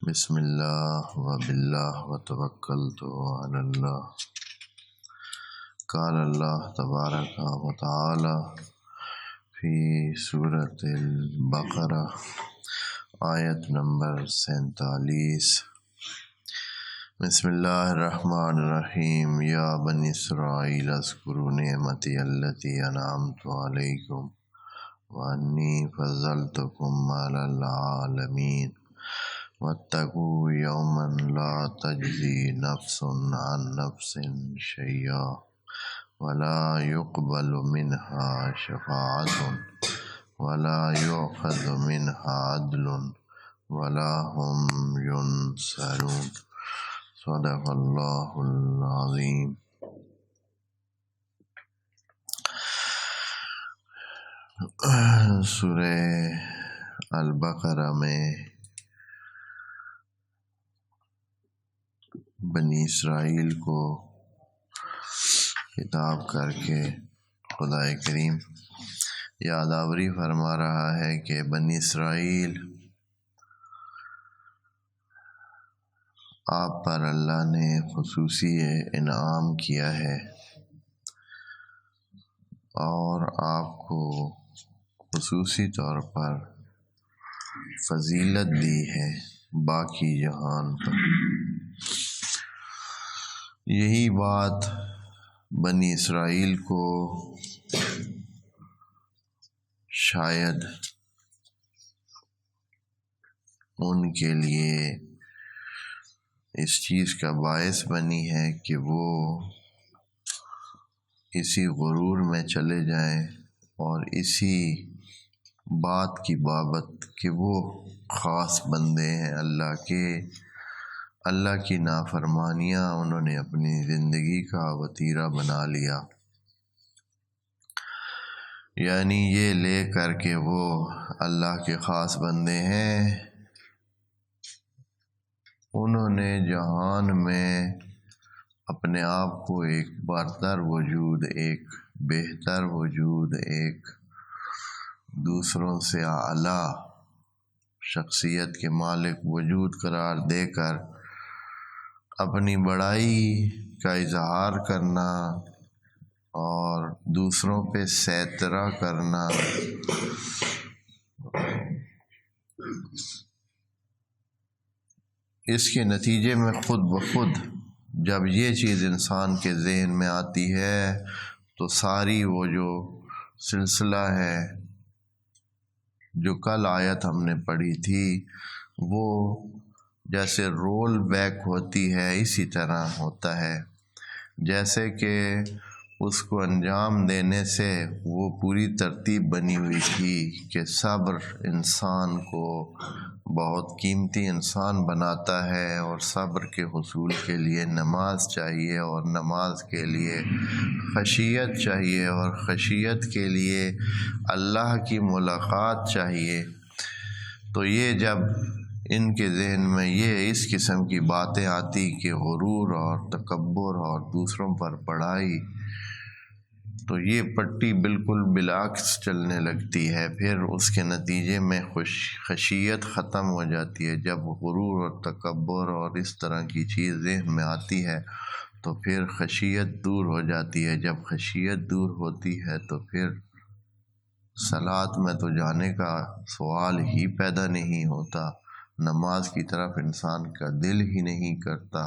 بسم اللہ و باللہ و توکلت علی اللہ۔ قال اللہ تبارک و تعالی فی سورۃ البقرہ آیت نمبر 47۔ بسم اللہ الرحمن الرحیم۔ یا بنی اسرائیل اذکروا نعمتی التی انعمت علیکم وانی فضلتکم علی العالمین واتقوا یوما لا تجزی نفس عن نفس شیئا ولا يقبل منها شفاعة ولا يؤخذ منها عدل ولا هم ينصرون۔ صدق اللہ العظیم۔ سورہ البقرہ میں بنی اسرائیل کو خطاب کر کے خدا کریم یادآوری فرما رہا ہے کہ بنی اسرائیل، آپ پر اللہ نے خصوصی انعام کیا ہے اور آپ کو خصوصی طور پر فضیلت دی ہے باقی جہان پر۔ یہی بات بنی اسرائیل کو شاید ان کے لیے اس چیز کا باعث بنی ہے کہ وہ اسی غرور میں چلے جائیں اور اسی بات کی بابت کہ وہ خاص بندے ہیں اللہ کے، اللہ کی نافرمانیاں انہوں نے اپنی زندگی کا وتیرہ بنا لیا، یعنی یہ لے کر کے وہ اللہ کے خاص بندے ہیں۔ انہوں نے جہان میں اپنے آپ کو ایک برتر وجود، ایک بہتر وجود، ایک دوسروں سے اعلیٰ شخصیت کے مالک وجود قرار دے کر اپنی بڑائی کا اظہار کرنا اور دوسروں پہ سیطرہ کرنا، اس کے نتیجے میں خود بخود جب یہ چیز انسان کے ذہن میں آتی ہے تو ساری وہ جو سلسلہ ہے جو کل آیت ہم نے پڑھی تھی وہ جیسے رول بیک ہوتی ہے، اسی طرح ہوتا ہے، جیسے کہ اس کو انجام دینے سے وہ پوری ترتیب بنی ہوئی تھی کہ صبر انسان کو بہت قیمتی انسان بناتا ہے، اور صبر کے حصول کے لیے نماز چاہیے، اور نماز کے لیے خشیت چاہیے، اور خشیت کے لیے اللہ کی ملاقات چاہیے۔ تو یہ جب ان کے ذہن میں یہ اس قسم کی باتیں آتی کہ غرور اور تکبر اور دوسروں پر بڑائی، تو یہ پٹی بالکل بالعکس چلنے لگتی ہے۔ پھر اس کے نتیجے میں خشیت ختم ہو جاتی ہے۔ جب غرور اور تکبر اور اس طرح کی چیز ذہن میں آتی ہے تو پھر خشیت دور ہو جاتی ہے۔ جب خشیت دور ہوتی ہے تو پھر صلاۃ میں تو جانے کا سوال ہی پیدا نہیں ہوتا، نماز کی طرف انسان کا دل ہی نہیں کرتا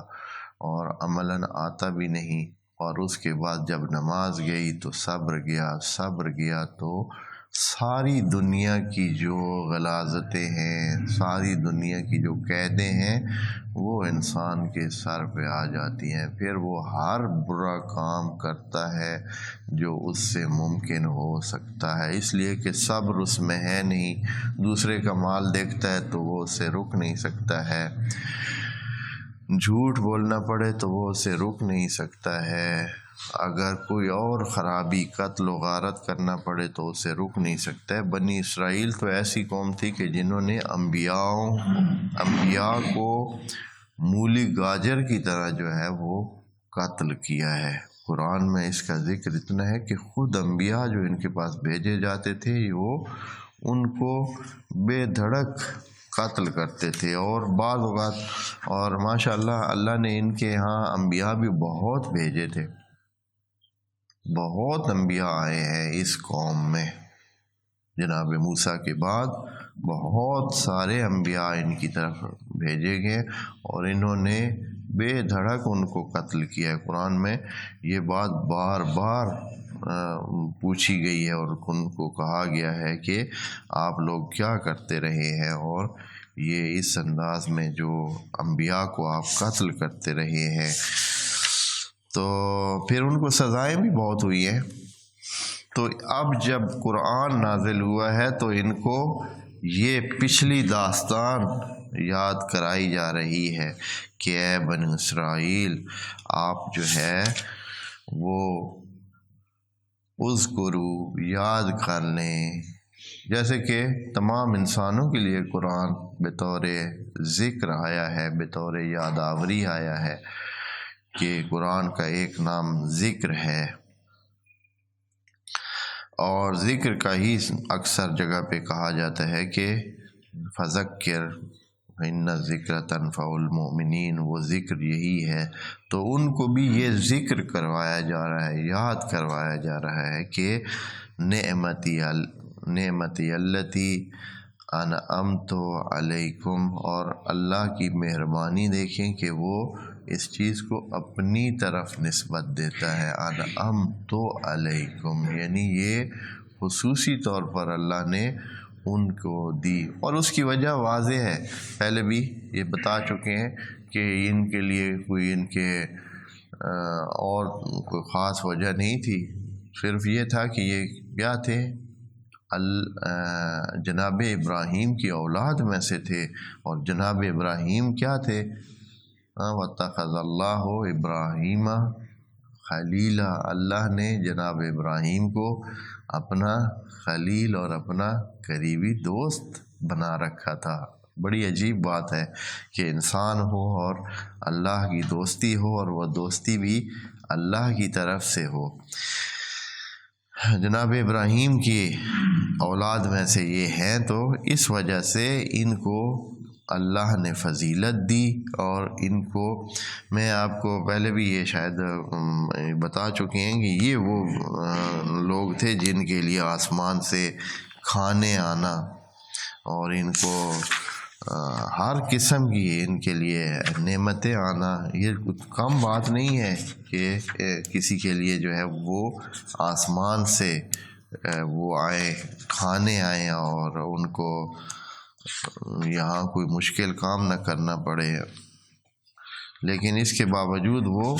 اور عملاً آتا بھی نہیں۔ اور اس کے بعد جب نماز گئی تو صبر گیا، صبر گیا تو ساری دنیا کی جو غلاظتیں ہیں، ساری دنیا کی جو قیدیں ہیں وہ انسان کے سر پہ آ جاتی ہیں۔ پھر وہ ہر برا کام کرتا ہے جو اس سے ممکن ہو سکتا ہے، اس لیے کہ صبر اس میں ہے نہیں۔ دوسرے کا مال دیکھتا ہے تو وہ اسے رک نہیں سکتا ہے، جھوٹ بولنا پڑے تو وہ اسے رک نہیں سکتا ہے، اگر کوئی اور خرابی قتل و غارت کرنا پڑے تو اسے رک نہیں سکتا ہے۔ بنی اسرائیل تو ایسی قوم تھی کہ جنہوں نے انبیاء کو مولی گاجر کی طرح جو ہے وہ قتل کیا ہے۔ قرآن میں اس کا ذکر اتنا ہے کہ خود انبیاء جو ان کے پاس بھیجے جاتے تھے وہ ان کو بے دھڑک قتل کرتے تھے، اور بعض اوقات اور ماشاءاللہ اللہ نے ان کے ہاں انبیاء بھی بہت بھیجے تھے، بہت انبیاء آئے ہیں اس قوم میں، جناب موسیٰ کے بعد بہت سارے انبیاء ان کی طرف بھیجے گئے، اور انہوں نے بے دھڑک ان کو قتل کیا ہے۔ قرآن میں یہ بات بار بار پوچھی گئی ہے، اور ان کو کہا گیا ہے کہ آپ لوگ کیا کرتے رہے ہیں، اور یہ اس انداز میں جو انبیاء کو آپ قتل کرتے رہے ہیں۔ تو پھر ان کو سزائیں بھی بہت ہوئی ہیں۔ تو اب جب قرآن نازل ہوا ہے تو ان کو یہ پچھلی داستان یاد کرائی جا رہی ہے کہ اے بنی اسرائیل، آپ جو ہے وہ اذکروا یاد کر لیں، جیسے کہ تمام انسانوں کے لیے قرآن بطور ذکر آیا ہے، بطور یادآوری آیا ہے کہ قرآن کا ایک نام ذکر ہے، اور ذکر کا ہی اکثر جگہ پہ کہا جاتا ہے کہ فذکر ان الذکر تنفع المؤمنین، وہ ذکر یہی ہے۔ تو ان کو بھی یہ ذکر کروایا جا رہا ہے، یاد کروایا جا رہا ہے کہ نعمتی التی انعمت علیکم، اور اللہ کی مہربانی دیکھیں کہ وہ اس چیز کو اپنی طرف نسبت دیتا ہے، انعمت علیکم، یعنی یہ خصوصی طور پر اللہ نے ان کو دی، اور اس کی وجہ واضح ہے، پہلے بھی یہ بتا چکے ہیں کہ ان کے لیے کوئی ان کے اور کوئی خاص وجہ نہیں تھی، صرف یہ تھا کہ یہ کیا تھے، جناب ابراہیم کی اولاد میں سے تھے، اور جناب ابراہیم کیا تھے، وَاتَّخَذَ اللَّهُ إِبْرَاهِيمَ خلیلا، اللہ نے جناب ابراہیم کو اپنا خلیل اور اپنا قریبی دوست بنا رکھا تھا۔ بڑی عجیب بات ہے کہ انسان ہو اور اللہ کی دوستی ہو، اور وہ دوستی بھی اللہ کی طرف سے ہو۔ جناب ابراہیم کی اولاد میں سے یہ ہیں، تو اس وجہ سے ان کو اللہ نے فضیلت دی، اور ان کو میں آپ کو پہلے بھی یہ شاید بتا چکے ہیں کہ یہ وہ لوگ تھے جن کے لیے آسمان سے کھانے آنا اور ان کو ہر قسم کی ان کے لیے نعمتیں آنا، یہ کچھ کم بات نہیں ہے کہ کسی کے لیے جو ہے وہ آسمان سے وہ آئے، کھانے آئیں، اور ان کو یہاں کوئی مشکل کام نہ کرنا پڑے۔ لیکن اس کے باوجود وہ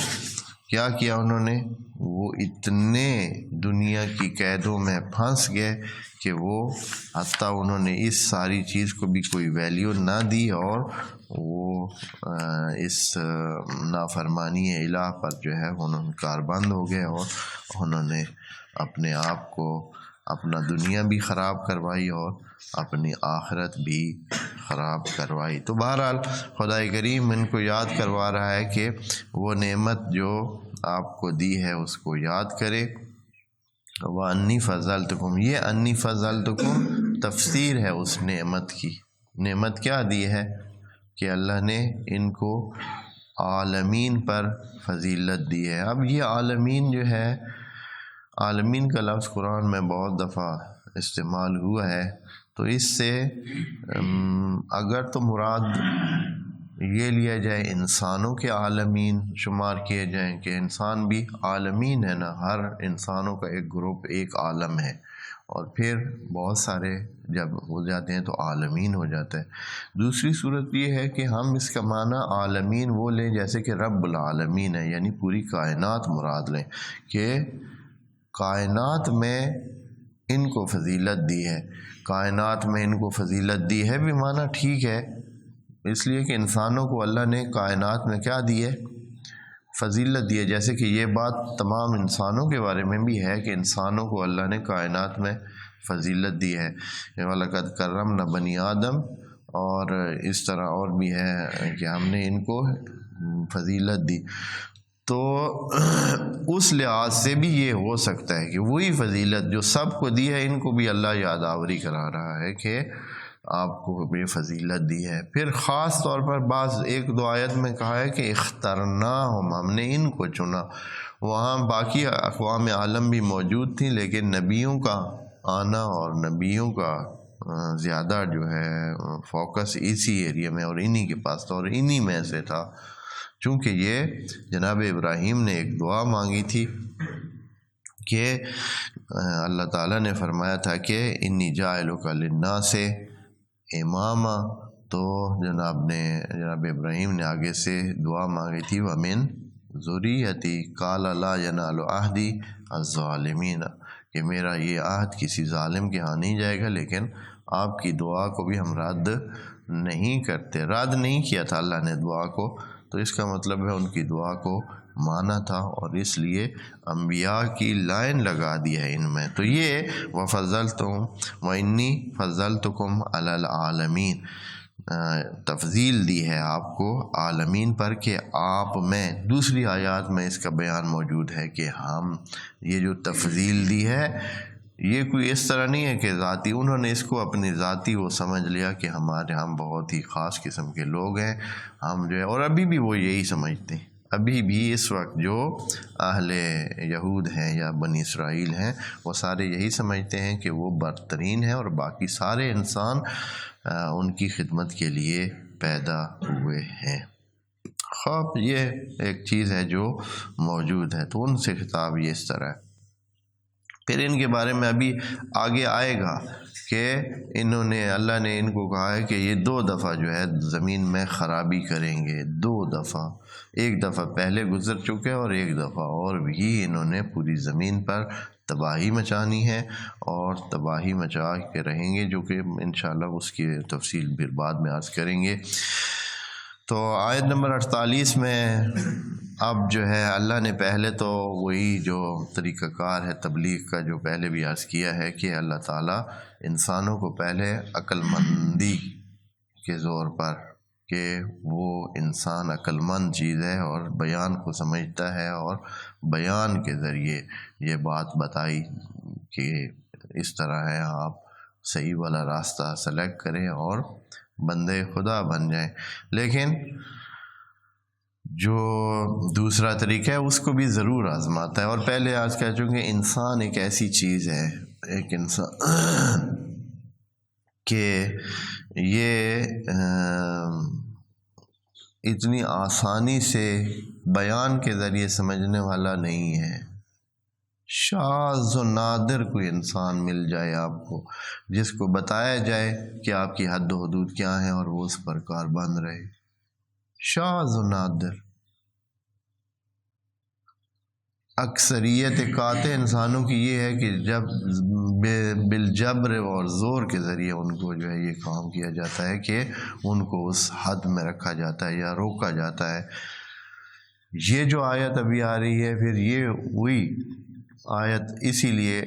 کیا کیا انہوں نے، وہ اتنے دنیا کی قیدوں میں پھنس گئے کہ وہ حتیٰ انہوں نے اس ساری چیز کو بھی کوئی ویلیو نہ دی، اور وہ اس نافرمانی الہ پر جو ہے انہوں نے کاربند ہو گئے، اور انہوں نے اپنے آپ کو، اپنا دنیا بھی خراب کروائی اور اپنی آخرت بھی خراب کروائی۔ تو بہرحال خدا کریم ان کو یاد کروا رہا ہے کہ وہ نعمت جو آپ کو دی ہے اس کو یاد کرے۔ وَأَنِّي فَضَّلْتُكُمْ، یہ انی فضلتکم تفسیر ہے اس نعمت کی۔ نعمت کیا دی ہے کہ اللہ نے ان کو عالمین پر فضیلت دی ہے۔ اب یہ عالمین جو ہے، عالمین کا لفظ قرآن میں بہت دفعہ استعمال ہوا ہے، تو اس سے اگر تو مراد یہ لیا جائے انسانوں کے عالمین شمار کیے جائیں کہ انسان بھی عالمین ہے نا، ہر انسانوں کا ایک گروپ ایک عالم ہے، اور پھر بہت سارے جب ہو جاتے ہیں تو عالمین ہو جاتا ہے۔ دوسری صورت یہ ہے کہ ہم اس کا معنی عالمین وہ لیں جیسے کہ رب العالمین ہے، یعنی پوری کائنات مراد لیں کہ کائنات میں ان کو فضیلت دی ہے۔ کائنات میں ان کو فضیلت دی ہے بھی معنی ٹھیک ہے، اس لیے کہ انسانوں کو اللہ نے کائنات میں کیا دی ہے، فضیلت دی ہے، جیسے کہ یہ بات تمام انسانوں کے بارے میں بھی ہے کہ انسانوں کو اللہ نے کائنات میں فضیلت دی ہے۔ وَلَقَدْ كَرَّمْنَا بَنِي آدم، اور اس طرح اور بھی ہے کہ ہم نے ان کو فضیلت دی۔ تو اس لحاظ سے بھی یہ ہو سکتا ہے کہ وہی فضیلت جو سب کو دی ہے ان کو بھی اللہ یادآوری کرا رہا ہے کہ آپ کو یہ فضیلت دی ہے۔ پھر خاص طور پر بعض ایک دو آیت میں کہا ہے کہ اخترناہم، ہم نے ان کو چنا۔ وہاں باقی اقوام عالم بھی موجود تھیں، لیکن نبیوں کا آنا اور نبیوں کا زیادہ جو ہے فوکس اسی ایریا میں اور انہی کے پاس تھا اور انہی میں سے تھا، چونکہ یہ جناب ابراہیم نے ایک دعا مانگی تھی کہ اللہ تعالیٰ نے فرمایا تھا کہ انی جاعلک للناس اماما، تو جناب ابراہیم نے آگے سے دعا مانگی تھی ومن ذریتی قال لا ینال عہدی الظالمین، کہ میرا یہ عہد کسی ظالم کے ہاں نہیں جائے گا، لیکن آپ کی دعا کو بھی ہم رد نہیں کرتے۔ رد نہیں کیا تھا اللہ نے دعا کو، تو اس کا مطلب ہے ان کی دعا کو مانا تھا، اور اس لیے انبیاء کی لائن لگا دی ہے ان میں۔ تو یہ وَفَضَّلْتُهُمْ وَإِنِّي فَضَّلْتُكُمْ عَلَى الْعَالَمِينَ، تفضیل دی ہے آپ کو عالمین پر، کہ آپ میں دوسری آیات میں اس کا بیان موجود ہے کہ ہم یہ جو تفضیل دی ہے یہ کوئی اس طرح نہیں ہے کہ ذاتی انہوں نے اس کو اپنی ذاتی وہ سمجھ لیا کہ ہم بہت ہی خاص قسم کے لوگ ہیں، ہم جو ہے، اور ابھی بھی وہ یہی سمجھتے ہیں۔ ابھی بھی اس وقت جو اہل یہود ہیں یا بنی اسرائیل ہیں وہ سارے یہی سمجھتے ہیں کہ وہ برترین ہیں اور باقی سارے انسان ان کی خدمت کے لیے پیدا ہوئے ہیں۔ خواب یہ ایک چیز ہے جو موجود ہے، تو ان سے خطاب یہ اس طرح ہے۔ پھر ان کے بارے میں ابھی آگے آئے گا کہ اللہ نے ان کو کہا ہے کہ یہ 2 دفعہ جو ہے زمین میں خرابی کریں گے، 2 دفعہ، ایک دفعہ پہلے گزر چکے اور ایک دفعہ اور بھی انہوں نے پوری زمین پر تباہی مچانی ہے اور تباہی مچا کے رہیں گے، جو کہ انشاءاللہ اس کی تفصیل پھر بعد میں عرض کریں گے۔ تو آیت نمبر 48 میں اب جو ہے اللہ نے پہلے تو وہی جو طریقہ کار ہے تبلیغ کا جو پہلے بھی عرض کیا ہے کہ اللہ تعالیٰ انسانوں کو پہلے عقل مندی کے زور پر، کہ وہ انسان عقل مند چیز ہے اور بیان کو سمجھتا ہے، اور بیان کے ذریعے یہ بات بتائی کہ اس طرح ہے، آپ صحیح والا راستہ سلیکٹ کریں اور بندے خدا بن جائیں۔ لیکن جو دوسرا طریقہ ہے اس کو بھی ضرور آزماتا ہے، اور پہلے آج کہہ چکے انسان ایک ایسی چیز ہے، ایک انسان کہ یہ اتنی آسانی سے بیان کے ذریعے سمجھنے والا نہیں ہے۔ شاذ و نادر کوئی انسان مل جائے آپ کو جس کو بتایا جائے کہ آپ کی حد و حدود کیا ہیں اور وہ اس پر کاربند رہے، شاذ و نادر۔ اکثریت قاطع انسانوں کی یہ ہے کہ جب بالجبر اور زور کے ذریعے ان کو جو ہے یہ کام کیا جاتا ہے کہ ان کو اس حد میں رکھا جاتا ہے یا روکا جاتا ہے۔ یہ جو آیت ابھی آ رہی ہے پھر یہ وہی آیت اسی لیے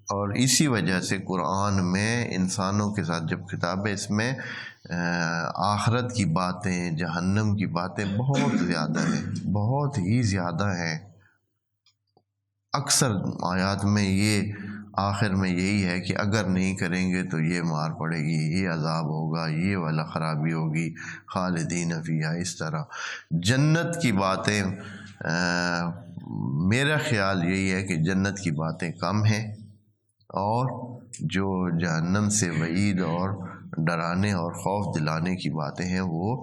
اور اسی وجہ سے قرآن میں انسانوں کے ساتھ جب خطاب ہے اس میں آخرت کی باتیں، جہنم کی باتیں بہت زیادہ ہیں، بہت ہی زیادہ ہیں۔ اکثر آیات میں یہ آخر میں یہی ہے کہ اگر نہیں کریں گے تو یہ مار پڑے گی، یہ عذاب ہوگا، یہ والا خرابی ہوگی، خالدین فیہا، اس طرح۔ جنت کی باتیں میرا خیال یہی ہے کہ جنت کی باتیں کم ہیں، اور جو جہنم سے وعید اور ڈرانے اور خوف دلانے کی باتیں ہیں وہ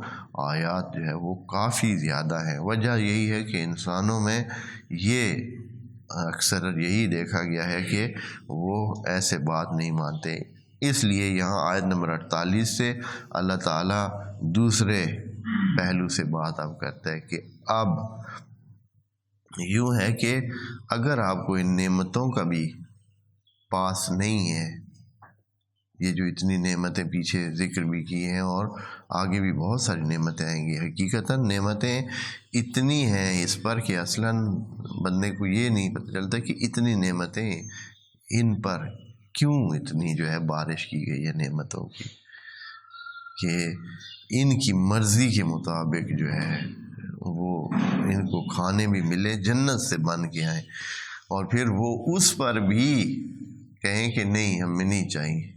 آیات جو ہے وہ کافی زیادہ ہیں۔ وجہ یہی ہے کہ انسانوں میں یہ اکثر یہی دیکھا گیا ہے کہ وہ ایسے بات نہیں مانتے، اس لیے یہاں آیت نمبر 48 سے اللہ تعالیٰ دوسرے پہلو سے بات اب کرتا ہے کہ اب یوں ہے کہ اگر آپ کو ان نعمتوں کا بھی پاس نہیں ہے، یہ جو اتنی نعمتیں پیچھے ذکر بھی کی ہیں اور آگے بھی بہت ساری نعمتیں آئیں گی، حقیقتاً نعمتیں اتنی ہیں اس پر کہ اصلاً بندے کو یہ نہیں پتہ چلتا کہ اتنی نعمتیں ان پر کیوں اتنی جو ہے بارش کی گئی ہے نعمتوں کی، کہ ان کی مرضی کے مطابق جو ہے وہ ان کو کھانے بھی ملے، جنت سے بن کے آئیں، اور پھر وہ اس پر بھی کہیں کہ نہیں ہمیں نہیں چاہیے،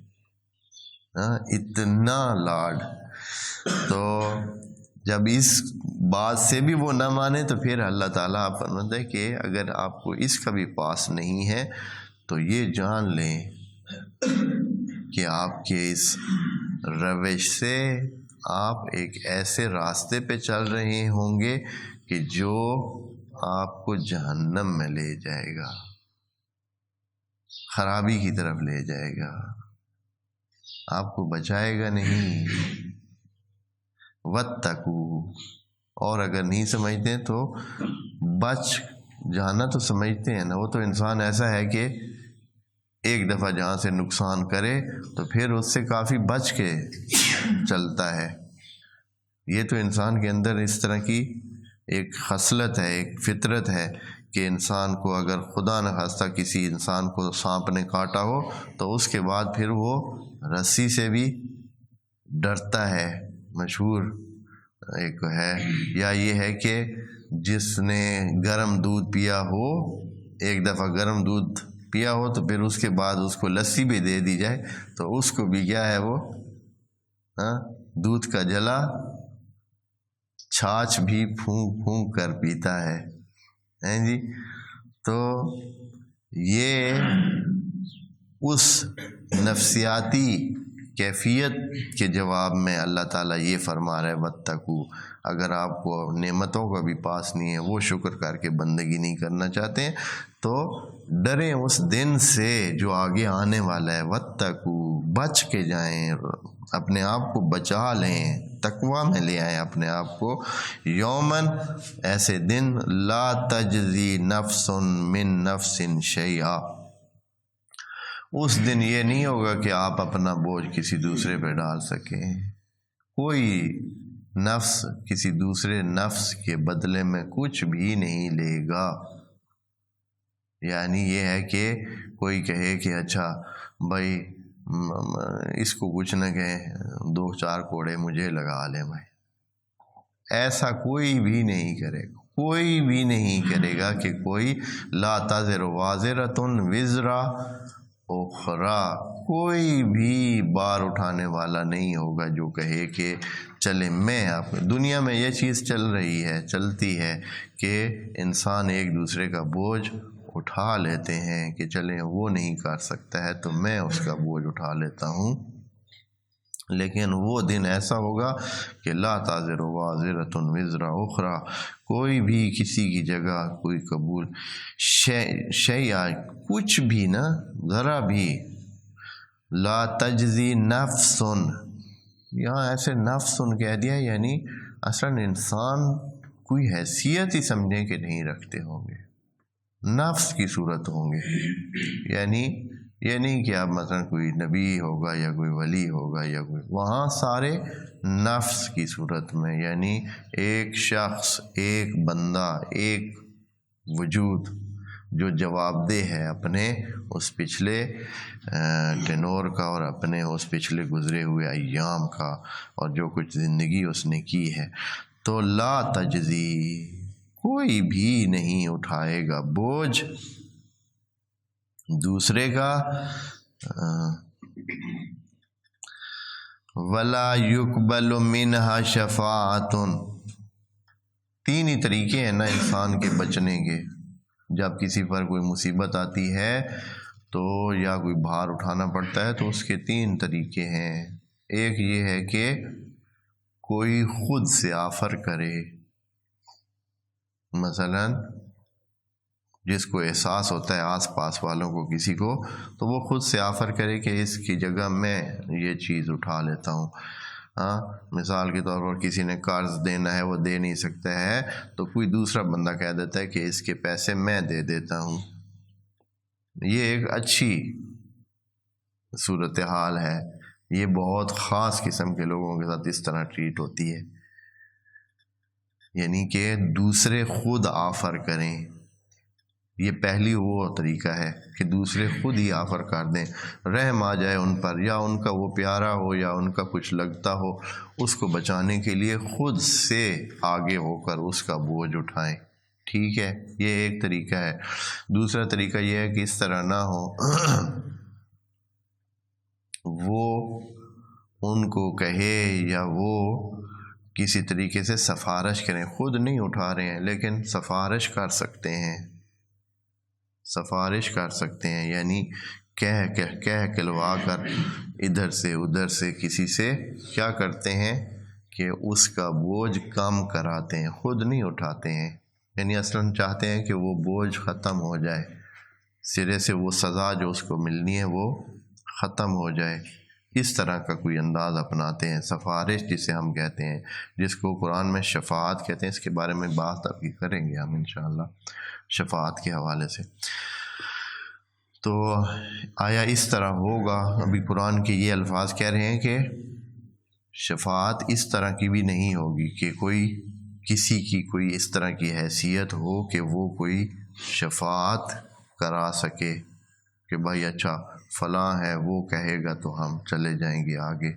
اتنا لاڈ. تو جب اس بات سے بھی وہ نہ مانے تو پھر اللہ تعالیٰ آپ فرماتے ہیں کہ اگر آپ کو اس کا بھی پاس نہیں ہے تو یہ جان لیں کہ آپ کے اس روش سے آپ ایک ایسے راستے پہ چل رہے ہوں گے کہ جو آپ کو جہنم میں لے جائے گا، خرابی کی طرف لے جائے گا، آپ کو بچائے گا نہیں. وَاتَّقُوا، اور اگر نہیں سمجھتے تو بچ جانا تو سمجھتے ہیں نا، وہ تو انسان ایسا ہے کہ ایک دفعہ جہاں سے نقصان کرے تو پھر اس سے کافی بچ کے چلتا ہے. یہ تو انسان کے اندر اس طرح کی ایک خصلت ہے، ایک فطرت ہے کہ انسان کو اگر خدا نخواستہ کسی انسان کو سانپ نے کاٹا ہو تو اس کے بعد پھر وہ رسی سے بھی ڈرتا ہے. مشہور ایک ہے. یا یہ ہے کہ جس نے گرم دودھ پیا ہو، ایک دفعہ گرم دودھ پیا ہو تو پھر اس کے بعد اس کو لسی بھی دے دی جائے تو اس کو بھی کیا ہے، وہ دودھ کا جلا چھاچھ بھی پھونک پھونک کر پیتا ہے جی. تو یہ اس نفسیاتی کیفیت کے جواب میں اللہ تعالیٰ یہ فرما رہا ہے وَاتَّقُوا. اگر آپ کو نعمتوں کا بھی پاس نہیں ہے، وہ شکر کر کے بندگی نہیں کرنا چاہتے ہیں تو ڈریں اس دن سے جو آگے آنے والا ہے. وَاتَّقُوا، بچ کے جائیں، اپنے آپ کو بچا لیں، تقویٰ میں لے آئیں اپنے آپ کو. یومن، ایسے دن، لا تجزی نفس من نفس شیئا، اس دن یہ نہیں ہوگا کہ آپ اپنا بوجھ کسی دوسرے پہ ڈال سکیں. کوئی نفس کسی دوسرے نفس کے بدلے میں کچھ بھی نہیں لے گا. یعنی یہ ہے کہ کوئی کہے کہ اچھا بھائی اس کو کچھ نہ کہیں، 2-4 کوڑے مجھے لگا لیں بھائی. ایسا کوئی بھی نہیں کرے گا، کوئی بھی نہیں کرے گا کہ کوئی لا تزر وازرۃ وزر اخری، کوئی بھی بار اٹھانے والا نہیں ہوگا جو کہے کہ چلے میں آپ. دنیا میں یہ چیز چل رہی ہے، چلتی ہے کہ انسان ایک دوسرے کا بوجھ اٹھا لیتے ہیں کہ چلیں وہ نہیں کر سکتا ہے تو میں اس کا بوجھ اٹھا لیتا ہوں. لیکن وہ دن ایسا ہوگا کہ لا تزر وازرۃ وزر اخری، کوئی بھی کسی کی جگہ کوئی قبول شیء، کچھ بھی نا، ذرا بھی. لا تجزی نفس، یہاں ایسے نفس کہہ دیا یعنی اصلا انسان کوئی حیثیت ہی سمجھیں کہ نہیں رکھتے ہوں گے، نفس کی صورت ہوں گے. یعنی یہ نہیں کہ آپ مثلا کوئی نبی ہوگا یا کوئی ولی ہوگا یا کوئی، وہاں سارے نفس کی صورت میں، یعنی ایک شخص، ایک بندہ، ایک وجود جو جواب دہ ہے اپنے اس پچھلے ٹینور کا اور اپنے اس پچھلے گزرے ہوئے ایام کا اور جو کچھ زندگی اس نے کی ہے. تو لا تجزی، کوئی بھی نہیں اٹھائے گا بوجھ دوسرے کا. ولا یقبل منہا شفاعۃ، 3 ہی طریقے ہیں نا انسان کے بچنے کے. جب کسی پر کوئی مصیبت آتی ہے تو یا کوئی بھار اٹھانا پڑتا ہے تو اس کے 3 طریقے ہیں. ایک یہ ہے کہ کوئی خود سے آفر کرے، مثلا جس کو احساس ہوتا ہے آس پاس والوں کو کسی کو، تو وہ خود سے آفر کرے کہ اس کی جگہ میں یہ چیز اٹھا لیتا ہوں. مثال کے طور پر کسی نے قرض دینا ہے، وہ دے نہیں سکتا ہے تو کوئی دوسرا بندہ کہہ دیتا ہے کہ اس کے پیسے میں دے دیتا ہوں. یہ ایک اچھی صورتحال ہے، یہ بہت خاص قسم کے لوگوں کے ساتھ اس طرح ٹریٹ ہوتی ہے. یعنی کہ دوسرے خود آفر کریں. یہ پہلی وہ طریقہ ہے کہ دوسرے خود ہی آفر کر دیں، رحم آ جائے ان پر، یا ان کا وہ پیارا ہو یا ان کا کچھ لگتا ہو، اس کو بچانے کے لیے خود سے آگے ہو کر اس کا بوجھ اٹھائیں. ٹھیک ہے، یہ ایک طریقہ ہے. دوسرا طریقہ یہ ہے کہ اس طرح نہ ہو، وہ ان کو کہے یا وہ کسی طریقے سے سفارش کریں. خود نہیں اٹھا رہے ہیں لیکن سفارش کر سکتے ہیں، سفارش کر سکتے ہیں، یعنی کہہ کلوا کر ادھر سے ادھر سے کسی سے کیا کرتے ہیں کہ اس کا بوجھ کم کراتے ہیں، خود نہیں اٹھاتے ہیں. یعنی اصلاً چاہتے ہیں کہ وہ بوجھ ختم ہو جائے، سرے سے وہ سزا جو اس کو ملنی ہے وہ ختم ہو جائے. اس طرح کا کوئی انداز اپناتے ہیں. سفارش جسے ہم کہتے ہیں، جس کو قرآن میں شفاعت کہتے ہیں، اس کے بارے میں بات ابھی کریں گے ہم انشاءاللہ شفاعت کے حوالے سے. تو آیا اس طرح ہوگا؟ ابھی قرآن کے یہ الفاظ کہہ رہے ہیں کہ شفاعت اس طرح کی بھی نہیں ہوگی کہ کوئی کسی کی کوئی اس طرح کی حیثیت ہو کہ وہ کوئی شفاعت کرا سکے کہ بھائی اچھا فلاں ہے وہ کہے گا تو ہم چلے جائیں گے آگے.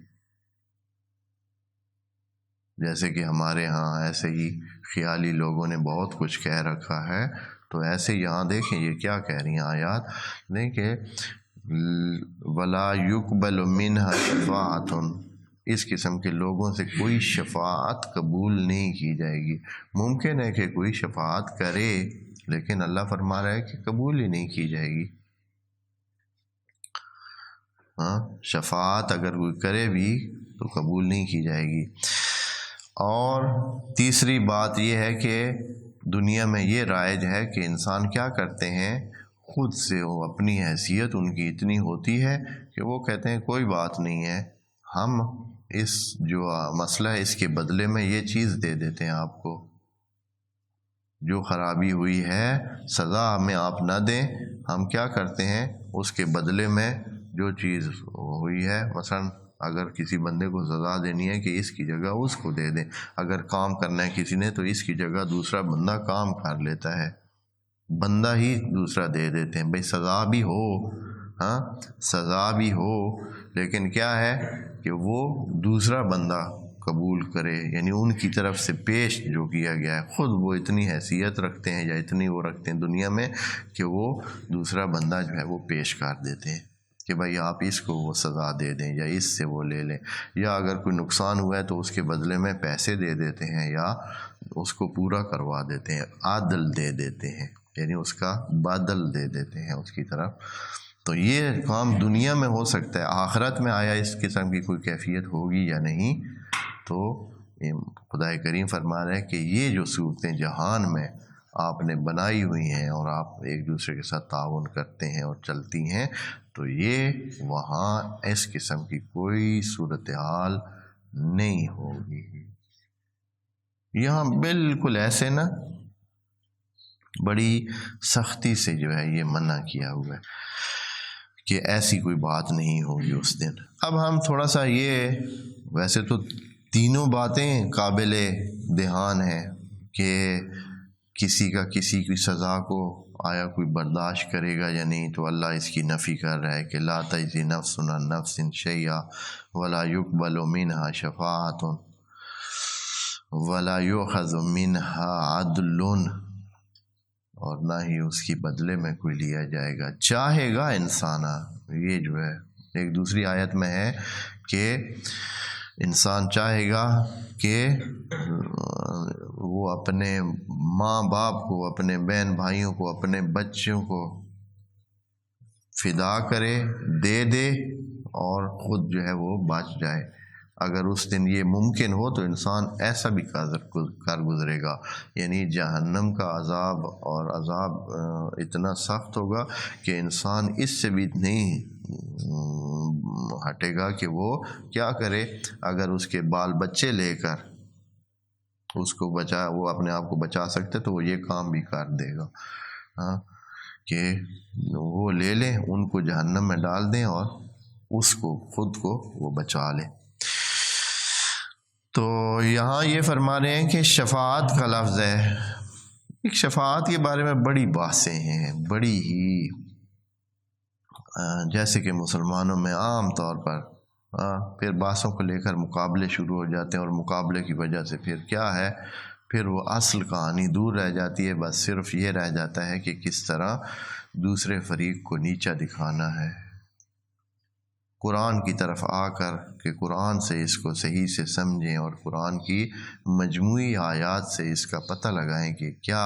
جیسے کہ ہمارے ہاں ایسے ہی خیالی لوگوں نے بہت کچھ کہہ رکھا ہے، تو ایسے یہاں دیکھیں یہ کیا کہہ رہی ہیں آیات، دیکھیں وَلَا يُقْبَلُ مِنْهَا شَفَاعَةٌ، اس قسم کے لوگوں سے کوئی شفاعت قبول نہیں کی جائے گی. ممکن ہے کہ کوئی شفاعت کرے لیکن اللہ فرما رہا ہے کہ قبول ہی نہیں کی جائے گی. ہاں، شفاعت اگر کوئی کرے بھی تو قبول نہیں کی جائے گی. اور تیسری بات یہ ہے کہ دنیا میں یہ رائج ہے کہ انسان کیا کرتے ہیں، خود سے وہ اپنی حیثیت ان کی اتنی ہوتی ہے کہ وہ کہتے ہیں کوئی بات نہیں ہے، ہم اس جو مسئلہ ہے اس کے بدلے میں یہ چیز دے دیتے ہیں آپ کو، جو خرابی ہوئی ہے سزا ہمیں آپ نہ دیں، ہم کیا کرتے ہیں اس کے بدلے میں جو چیز ہوئی ہے، مثلا اگر کسی بندے کو سزا دینی ہے کہ اس کی جگہ اس کو دے دیں، اگر کام کرنا ہے کسی نے تو اس کی جگہ دوسرا بندہ کام کر لیتا ہے، بندہ ہی دوسرا دے دیتے ہیں. بھئی سزا بھی ہو، ہاں سزا بھی ہو، لیکن کیا ہے کہ وہ دوسرا بندہ قبول کرے، یعنی ان کی طرف سے پیش جو کیا گیا ہے، خود وہ اتنی حیثیت رکھتے ہیں یا اتنی وہ رکھتے ہیں دنیا میں کہ وہ دوسرا بندہ جو ہے وہ پیش کر دیتے ہیں کہ بھائی آپ اس کو وہ سزا دے دیں یا اس سے وہ لے لیں، یا اگر کوئی نقصان ہوا ہے تو اس کے بدلے میں پیسے دے دیتے ہیں یا اس کو پورا کروا دیتے ہیں، عادل دے دیتے ہیں، یعنی اس کا بدل دے دیتے ہیں اس کی طرف. تو یہ کام دنیا میں ہو سکتا ہے. آخرت میں آیا اس قسم کی کوئی کیفیت ہوگی یا نہیں، تو خدا کریم فرما رہے ہیں کہ یہ جو صورتیں جہان میں آپ نے بنائی ہوئی ہیں اور آپ ایک دوسرے کے ساتھ تعاون کرتے ہیں اور چلتی ہیں، تو یہ وہاں اس قسم کی کوئی صورتحال نہیں ہوگی. یہاں بالکل ایسے نا بڑی سختی سے جو ہے یہ منع کیا ہوا ہے کہ ایسی کوئی بات نہیں ہوگی اس دن. اب ہم تھوڑا سا یہ، ویسے تو تینوں باتیں قابل دھیان ہیں کہ کسی کا کسی کی سزا کو آیا کوئی برداشت کرے گا یا نہیں، تو اللہ اس کی نفی کر رہا ہے کہ لا تجزی نفس عن نفس شیئا ولا يقبل منها شفاعۃ ولا یؤخذ منها عدل، اور نہ ہی اس کی بدلے میں کوئی لیا جائے گا. چاہے گا انسان، یہ جو ہے ایک دوسری آیت میں ہے کہ انسان چاہے گا کہ وہ اپنے ماں باپ کو، اپنے بہن بھائیوں کو، اپنے بچوں کو فدا کرے، دے دے اور خود جو ہے وہ بچ جائے. اگر اس دن یہ ممکن ہو تو انسان ایسا بھی کر گزرے گا، یعنی جہنم کا عذاب، اور عذاب اتنا سخت ہوگا کہ انسان اس سے بھی نہیں ہٹے گا کہ وہ کیا کرے. اگر اس کے بال بچے لے کر اس کو وہ اپنے آپ کو بچا سکتے تو وہ یہ کام بھی کر دے گا، ہاں کہ وہ لے لیں، ان کو جہنم میں ڈال دیں اور اس کو خود کو وہ بچا لیں. تو یہاں یہ فرما رہے ہیں کہ شفاعت کا لفظ ہے. ایک شفاعت کے بارے میں بڑی بحثیں ہیں، بڑی ہی، جیسے کہ مسلمانوں میں عام طور پر پھر بحثوں کو لے کر مقابلے شروع ہو جاتے ہیں، اور مقابلے کی وجہ سے پھر کیا ہے، پھر وہ اصل کہانی دور رہ جاتی ہے. بس صرف یہ رہ جاتا ہے کہ کس طرح دوسرے فریق کو نیچا دکھانا ہے. قرآن کی طرف آ کر کہ قرآن سے اس کو صحیح سے سمجھیں اور قرآن کی مجموعی آیات سے اس کا پتہ لگائیں کہ کیا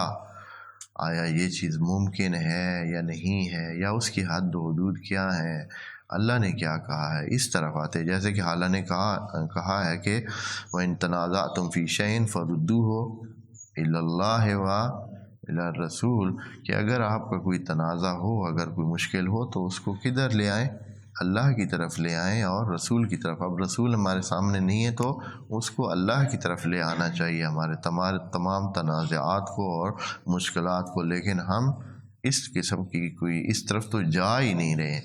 آیا یہ چیز ممکن ہے یا نہیں ہے، یا اس کی حد و حدود کیا ہے، اللہ نے کیا کہا ہے، اس طرف آتے۔ جیسے کہ اللہ نے کہا ہے کہ وَإِن تَنَازَعْتُمْ فِي شَيْءٍ فَرُدُّوهُ إِلَى اللَّهِ وَإِلَى الرَّسُولِ، کہ اگر آپ کا کوئی تنازع ہو، اگر کوئی مشکل ہو تو اس کو کدھر لے آئیں؟ اللہ کی طرف لے آئیں اور رسول کی طرف۔ اب رسول ہمارے سامنے نہیں ہے تو اس کو اللہ کی طرف لے آنا چاہیے، ہمارے تمام تنازعات کو اور مشکلات کو، لیکن ہم اس قسم کی کوئی اس طرف تو جا ہی نہیں رہے۔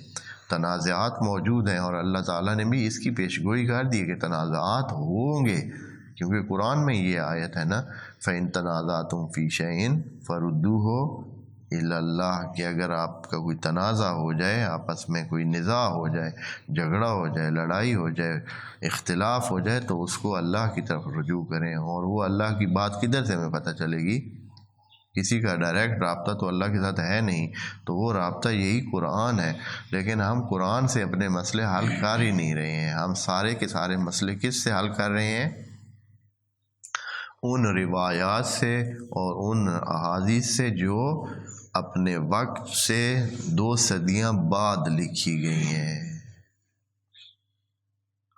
تنازعات موجود ہیں اور اللہ تعالیٰ نے بھی اس کی پیشگوئی کر دی کہ تنازعات ہوں گے، کیونکہ قرآن میں یہ آیت ہے نا، فَإِن تَنَازَعْتُمْ فِي شَيْءٍ فَرُدُّوهُ إِلَى اللَّهِ، کہ اگر آپ کا کوئی تنازع ہو جائے، آپس میں کوئی نزاع ہو جائے، جھگڑا ہو جائے، لڑائی ہو جائے، اختلاف ہو جائے، تو اس کو اللہ کی طرف رجوع کریں۔ اور وہ اللہ کی بات کدھر سے ہمیں پتہ چلے گی؟ کسی کا ڈائریکٹ رابطہ تو اللہ کے ساتھ ہے نہیں، تو وہ رابطہ یہی قرآن ہے، لیکن ہم قرآن سے اپنے مسئلے حل کر ہی نہیں رہے ہیں۔ ہم سارے کے سارے مسئلے کس سے حل کر رہے ہیں؟ ان روایات سے اور ان احادیث سے جو اپنے وقت سے 2 صدیاں بعد لکھی گئی ہیں،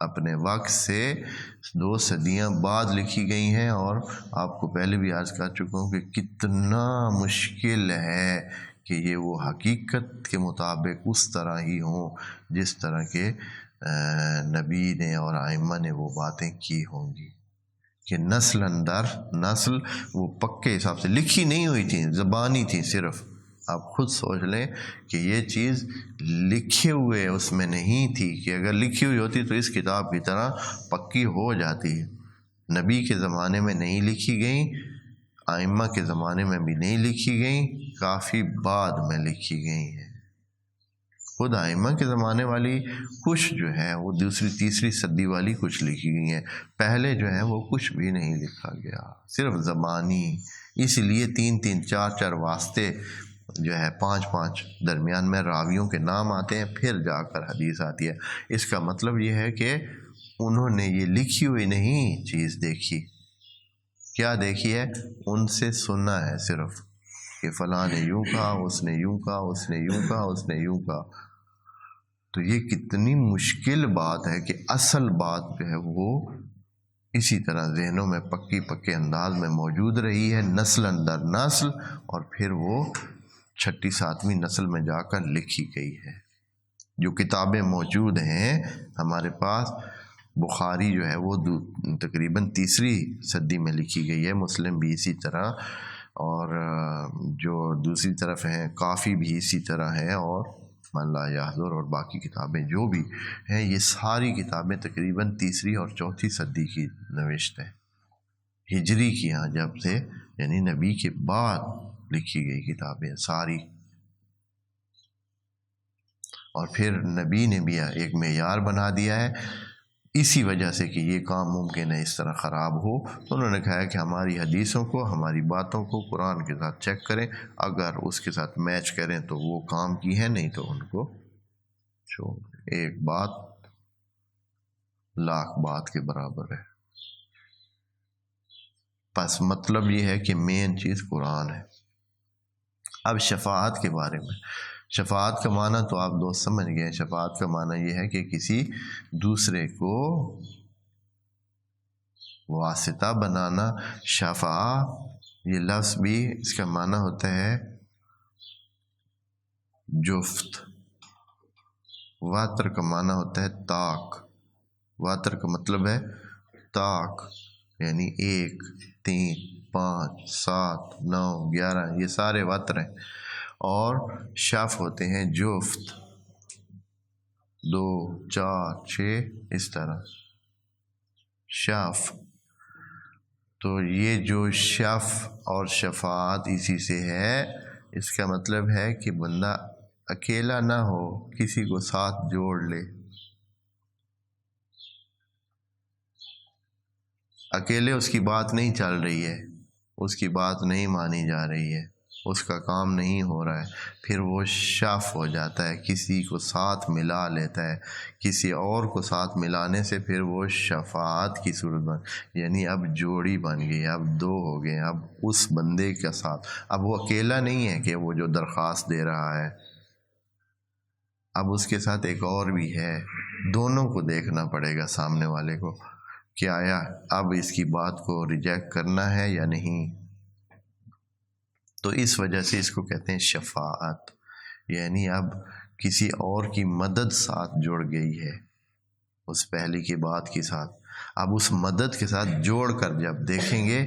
اپنے وقت سے 2 صدیاں بعد لکھی گئی ہیں۔ اور آپ کو پہلے بھی عرض کر چکا ہوں کہ کتنا مشکل ہے کہ یہ وہ حقیقت کے مطابق اس طرح ہی ہوں جس طرح کے نبی نے اور ائمہ نے وہ باتیں کی ہوں گی، کہ نسل اندر نسل وہ پکے حساب سے لکھی نہیں ہوئی تھی، زبانی تھی صرف۔ آپ خود سوچ لیں کہ یہ چیز لکھے ہوئے اس میں نہیں تھی، کہ اگر لکھی ہوئی ہوتی تو اس کتاب کی طرح پکی ہو جاتی۔ نبی کے زمانے میں نہیں لکھی گئیں، ائمہ کے زمانے میں بھی نہیں لکھی گئیں، کافی بعد میں لکھی گئی ہیں۔ خود ائمہ کے زمانے والی کچھ جو ہے وہ 2ری 3ری صدی والی کچھ لکھی گئی ہیں، پہلے جو ہے وہ کچھ بھی نہیں لکھا گیا، صرف زبانی۔ اس لیے 3 4 4 واسطے جو ہے 5 5 درمیان میں راویوں کے نام آتے ہیں، پھر جا کر حدیث آتی ہے۔ اس کا مطلب یہ ہے کہ انہوں نے یہ لکھی ہوئی نہیں چیز دیکھی، کیا دیکھی ہے؟ ان سے سنا ہے صرف، کہ فلاں نے یوں کہا، اس نے یوں کہا، اس نے یوں کہا، اس نے یوں کہا۔ تو یہ کتنی مشکل بات ہے کہ اصل بات جو ہے وہ اسی طرح ذہنوں میں پکے انداز میں موجود رہی ہے، نسل اندر نسل، اور پھر وہ 6 7ویں نسل میں جا کر لکھی گئی ہے۔ جو کتابیں موجود ہیں ہمارے پاس، بخاری جو ہے وہ تقریباً 3ری صدی میں لکھی گئی ہے، مسلم بھی اسی طرح، اور جو دوسری طرف ہیں کافی بھی اسی طرح ہے، اور من لا یحضر اور باقی کتابیں جو بھی ہیں، یہ ساری کتابیں تقریباً 3ری اور 4تھی صدی کی نوشت ہے، ہجری کی، ہاں جب سے یعنی نبی کے بعد لکھی گئی کتابیں ساری۔ اور پھر نبی نے بھی ایک معیار بنا دیا ہے، اسی وجہ سے کہ یہ کام ممکن ہے اس طرح خراب ہو، تو انہوں نے کہا ہے کہ ہماری حدیثوں کو، ہماری باتوں کو قرآن کے ساتھ چیک کریں، اگر اس کے ساتھ میچ کریں تو وہ کام کی ہیں، نہیں تو ان کو چھوڑ دیں۔ ایک بات 1,00,000 بات کے برابر ہے۔ بس مطلب یہ ہے کہ مین چیز قرآن ہے۔ اب شفاعت کے بارے میں، شفاعت کا معنی تو آپ دوست سمجھ گئے۔ شفاعت کا معنی یہ ہے کہ کسی دوسرے کو واسطہ بنانا۔ شفاع یہ لفظ بھی اس کا معنی ہوتا ہے جفت، واتر کا معنی ہوتا ہے طاق، واتر کا مطلب ہے طاق، یعنی 1 3 5 7 9 11 یہ سارے واتر ہیں، اور شف ہوتے ہیں جفت، 2 4 6 اس طرح شف۔ تو یہ جو شف اور شفاعت اسی سے ہے، اس کا مطلب ہے کہ بندہ اکیلا نہ ہو، کسی کو ساتھ جوڑ لے۔ اکیلے اس کی بات نہیں چل رہی ہے، اس کی بات نہیں مانی جا رہی ہے، اس کا کام نہیں ہو رہا ہے، پھر وہ شف ہو جاتا ہے، کسی کو ساتھ ملا لیتا ہے، کسی اور کو ساتھ ملانے سے پھر وہ شفاعت کی صورت یعنی اب جوڑی بن گئی، اب دو ہو گئے، اب اس بندے کے ساتھ، اب وہ اکیلا نہیں ہے کہ وہ جو درخواست دے رہا ہے، اب اس کے ساتھ ایک اور بھی ہے، دونوں کو دیکھنا پڑے گا سامنے والے کو کہ آیا اب اس کی بات کو ریجیکٹ کرنا ہے یا نہیں۔ تو اس وجہ سے اس کو کہتے ہیں شفاعت، یعنی اب کسی اور کی مدد ساتھ جڑ گئی ہے اس پہلی کی بات کے ساتھ، اب اس مدد کے ساتھ جوڑ کر جب دیکھیں گے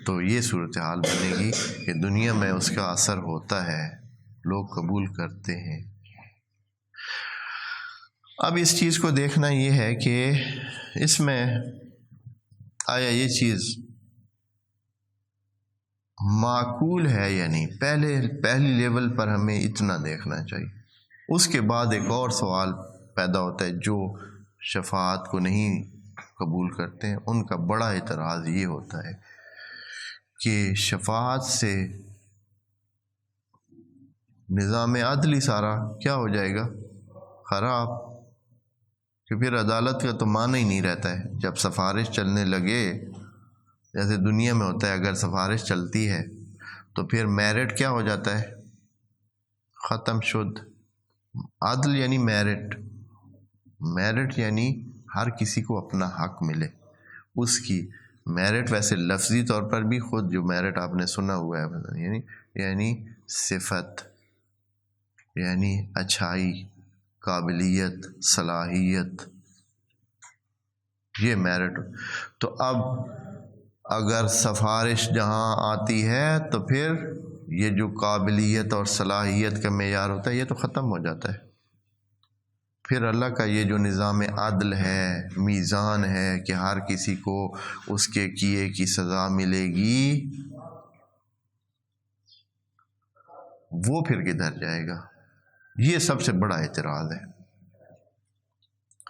تو یہ صورتحال بنے گی کہ دنیا میں اس کا اثر ہوتا ہے، لوگ قبول کرتے ہیں۔ اب اس چیز کو دیکھنا یہ ہے کہ اس میں آیا یہ چیز معقول ہے یا نہیں، پہلی لیول پر ہمیں اتنا دیکھنا چاہیے۔ اس کے بعد ایک اور سوال پیدا ہوتا ہے، جو شفاعت کو نہیں قبول کرتے ہیں ان کا بڑا اعتراض یہ ہوتا ہے کہ شفاعت سے نظام عدلی سارا کیا ہو جائے گا؟ خراب، کہ پھر عدالت کا تو معنی ہی نہیں رہتا ہے۔ جب سفارش چلنے لگے، جیسے دنیا میں ہوتا ہے، اگر سفارش چلتی ہے تو پھر میرٹ کیا ہو جاتا ہے؟ ختم شد۔ عدل یعنی میرٹ، میرٹ یعنی ہر کسی کو اپنا حق ملے، اس کی میرٹ ویسے لفظی طور پر بھی خود جو میرٹ آپ نے سنا ہوا ہے یعنی صفت، یعنی اچھائی، قابلیت، صلاحیت، یہ میرٹ۔ تو اب اگر سفارش جہاں آتی ہے تو پھر یہ جو قابلیت اور صلاحیت کا معیار ہوتا ہے یہ تو ختم ہو جاتا ہے۔ پھر اللہ کا یہ جو نظام عدل ہے، میزان ہے کہ ہر کسی کو اس کے کیے کی سزا ملے گی، وہ پھر کدھر جائے گا؟ یہ سب سے بڑا اعتراض ہے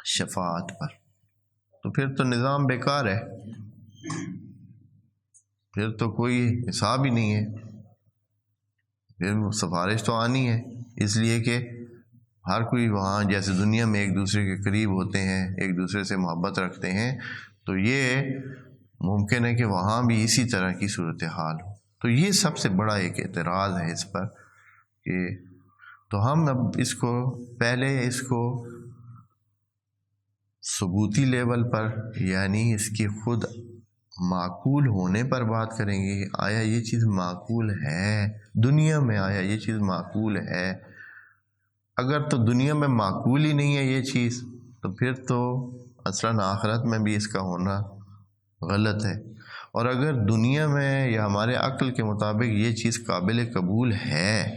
شفاعت پر۔ تو پھر تو نظام بیکار ہے، پھر تو کوئی حساب ہی نہیں ہے، پھر سفارش تو آنی ہے، اس لیے کہ ہر کوئی وہاں جیسے دنیا میں ایک دوسرے کے قریب ہوتے ہیں، ایک دوسرے سے محبت رکھتے ہیں، تو یہ ممکن ہے کہ وہاں بھی اسی طرح کی صورتحال ہو۔ تو یہ سب سے بڑا ایک اعتراض ہے اس پر کہ تو ہم اب اس کو پہلے اس کو ثبوتی لیول پر یعنی اس کی خود معقول ہونے پر بات کریں گے کہ آیا یہ چیز معقول ہے دنیا میں، آیا یہ چیز معقول ہے۔ اگر تو دنیا میں معقول ہی نہیں ہے یہ چیز تو پھر تو اصلاً آخرت میں بھی اس کا ہونا غلط ہے، اور اگر دنیا میں یا ہمارے عقل کے مطابق یہ چیز قابل قبول ہے،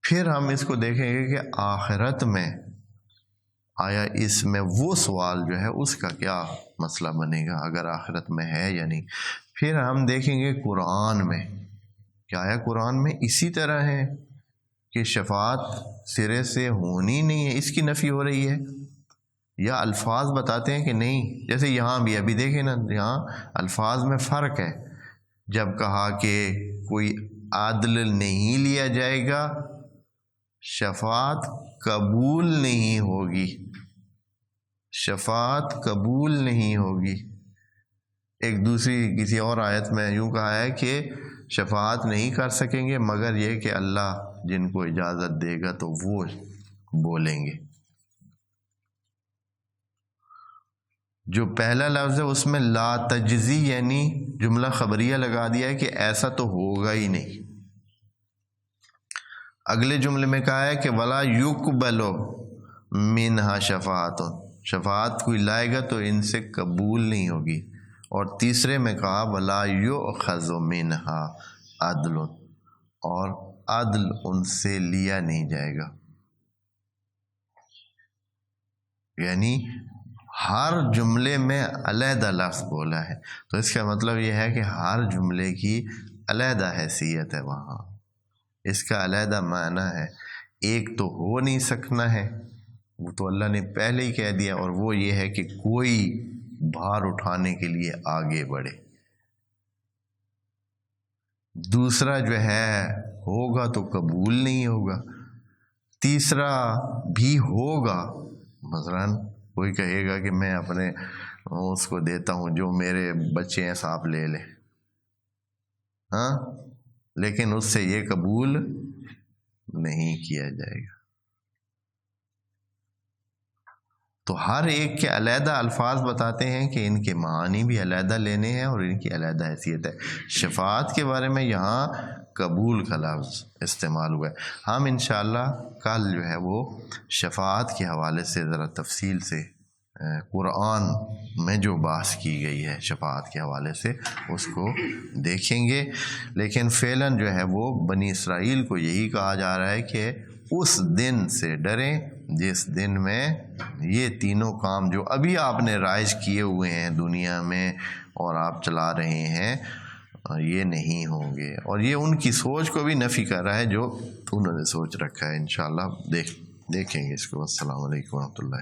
پھر ہم اس کو دیکھیں گے کہ آخرت میں آیا اس میں وہ سوال جو ہے اس کا کیا مسئلہ بنے گا، اگر آخرت میں ہے یا نہیں۔ پھر ہم دیکھیں گے قرآن میں کہ آیا قرآن میں اسی طرح ہے کہ شفاعت سرے سے ہونی نہیں ہے، اس کی نفی ہو رہی ہے، یا الفاظ بتاتے ہیں کہ نہیں۔ جیسے یہاں بھی ابھی دیکھیں نا، یہاں الفاظ میں فرق ہے، جب کہا کہ کوئی عدل نہیں لیا جائے گا، شفاعت قبول نہیں ہوگی، شفاعت قبول نہیں ہوگی۔ ایک دوسری کسی اور آیت میں یوں کہا ہے کہ شفاعت نہیں کر سکیں گے مگر یہ کہ اللہ جن کو اجازت دے گا تو وہ بولیں گے۔ جو پہلا لفظ ہے اس میں لا تجزی یعنی جملہ خبریہ لگا دیا ہے کہ ایسا تو ہوگا ہی نہیں۔ اگلے جملے میں کہا ہے کہ ولا یقبل منہا شفاعت، شفاعت کوئی لائے گا تو ان سے قبول نہیں ہوگی۔ اور تیسرے میں کہا ولا یؤخذ منہا عدل، اور عدل ان سے لیا نہیں جائے گا۔ یعنی ہر جملے میں علیحدہ لفظ بولا ہے، تو اس کا مطلب یہ ہے کہ ہر جملے کی علیحدہ حیثیت ہے، وہاں اس کا علیحدہ معنی ہے۔ ایک تو ہو نہیں سکنا ہے، وہ تو اللہ نے پہلے ہی کہہ دیا، اور وہ یہ ہے کہ کوئی بھار اٹھانے کے لیے آگے بڑھے۔ دوسرا جو ہے ہوگا تو قبول نہیں ہوگا، تیسرا بھی ہوگا، مثلاً کوئی کہے گا کہ میں اپنے اس کو دیتا ہوں جو میرے بچے ہیں صاحب لے لے، ہاں، لیکن اس سے یہ قبول نہیں کیا جائے گا۔ تو ہر ایک کے علیحدہ الفاظ بتاتے ہیں کہ ان کے معانی بھی علیحدہ لینے ہیں اور ان کی علیحدہ حیثیت ہے۔ شفاعت کے بارے میں یہاں قبول کا لفظ استعمال ہوا ہے۔ ہم انشاءاللہ کل جو ہے وہ شفاعت کے حوالے سے ذرا تفصیل سے قرآن میں جو بحث کی گئی ہے شفاعت کے حوالے سے اس کو دیکھیں گے، لیکن فعلاً جو ہے وہ بنی اسرائیل کو یہی کہا جا رہا ہے کہ اس دن سے ڈریں جس دن میں یہ تینوں کام جو ابھی آپ نے رائج کیے ہوئے ہیں دنیا میں اور آپ چلا رہے ہیں یہ نہیں ہوں گے، اور یہ ان کی سوچ کو بھی نفی کر رہا ہے جو انہوں نے سوچ رکھا ہے۔ انشاءاللہ دیکھیں گے اس کو۔ السلام علیکم ورحمۃ اللہ۔